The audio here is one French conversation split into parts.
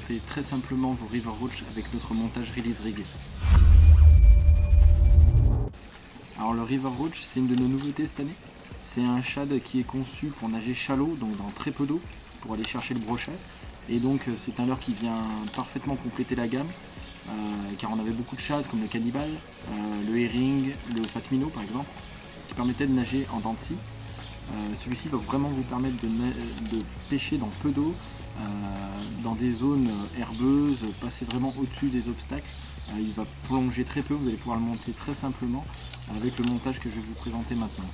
monter très simplement vos River Roach avec notre montage Release Rig. Alors le River Roach, c'est une de nos nouveautés cette année. C'est un shad qui est conçu pour nager shallow, donc dans très peu d'eau, pour aller chercher le brochet. Et donc c'est un leurre qui vient parfaitement compléter la gamme, car on avait beaucoup de shads comme le cannibal, le herring, le fat minnow par exemple, qui permettaient de nager en dents de scie. Celui-ci va vraiment vous permettre de pêcher dans peu d'eau, dans des zones herbeuses, passer vraiment au-dessus des obstacles. Il va plonger très peu, vous allez pouvoir le monter très simplement avec le montage que je vais vous présenter maintenant.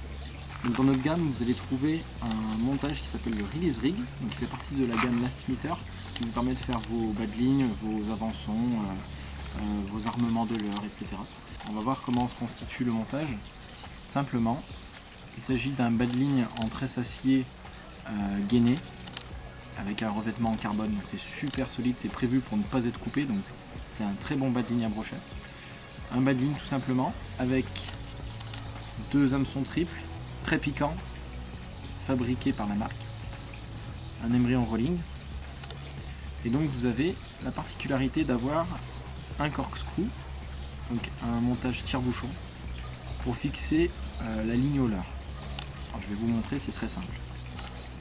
Donc dans notre gamme, vous allez trouver un montage qui s'appelle le Release Rig, donc qui fait partie de la gamme Last Meter, qui vous permet de faire vos badlignes, vos avançons, vos armements de leurre, etc. On va voir comment se constitue le montage. Simplement, il s'agit d'un badligne en tresse acier gainé, avec un revêtement en carbone, donc c'est super solide, c'est prévu pour ne pas être coupé, donc c'est un très bon badligne à brochet. Un badligne tout simplement, avec deux hameçons triples, très piquants, fabriqués par la marque, un emery en rolling, et donc vous avez la particularité d'avoir un corkscrew, donc un montage tire-bouchon, pour fixer la ligne au leurre. Alors, je vais vous montrer, c'est très simple.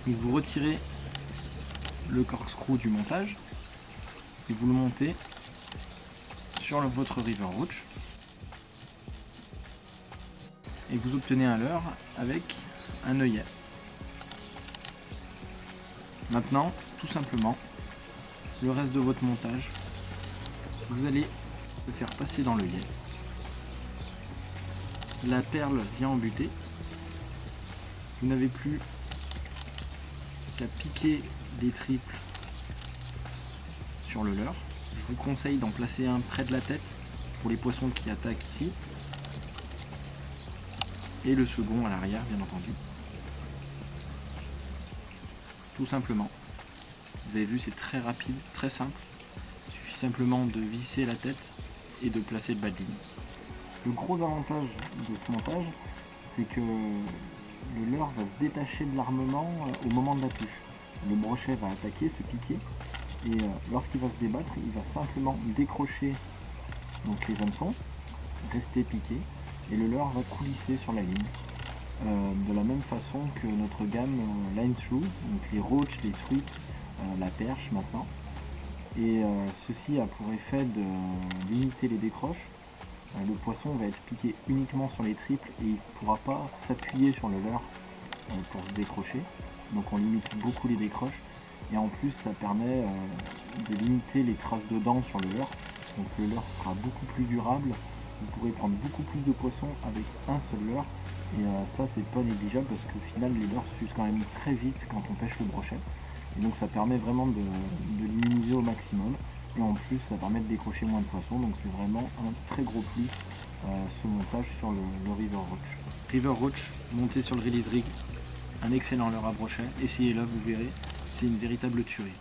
Donc, vous retirez le corkscrew du montage et vous le montez sur votre River Roach et vous obtenez un leurre avec un œillet. Maintenant, tout simplement, le reste de votre montage, vous allez le faire passer dans l'œillet. La perle vient en butée. Vous n'avez plus qu'à piquer les triples sur le leurre. Je vous conseille d'en placer un près de la tête pour les poissons qui attaquent ici. Et le second à l'arrière, bien entendu. Tout simplement. Vous avez vu, c'est très rapide, très simple. Il suffit simplement de visser la tête et de placer le badligne. Le gros avantage de ce montage, c'est que le leurre va se détacher de l'armement au moment de la touche. Le brochet va attaquer, se piquer, et lorsqu'il va se débattre, il va simplement décrocher donc les hameçons, rester piqué, et le leurre va coulisser sur la ligne. De la même façon que notre gamme Line Through, donc les roach, les truites, la perche maintenant. Et ceci a pour effet de limiter les décroches. Le poisson va être piqué uniquement sur les triples et il ne pourra pas s'appuyer sur le leurre pour se décrocher. Donc on limite beaucoup les décroches et en plus ça permet de limiter les traces de dents sur le leurre. Donc le leurre sera beaucoup plus durable, vous pourrez prendre beaucoup plus de poissons avec un seul leurre et ça c'est pas négligeable parce qu'au final les leurres s'usent quand même très vite quand on pêche le brochet. Et donc ça permet vraiment de minimiser au maximum. Et en plus ça permet de décrocher moins de poissons, donc c'est vraiment un très gros plus ce montage sur le River Roach. River Roach monté sur le Release Rig, un excellent leurre à brochet, essayez-le, vous verrez, c'est une véritable tuerie.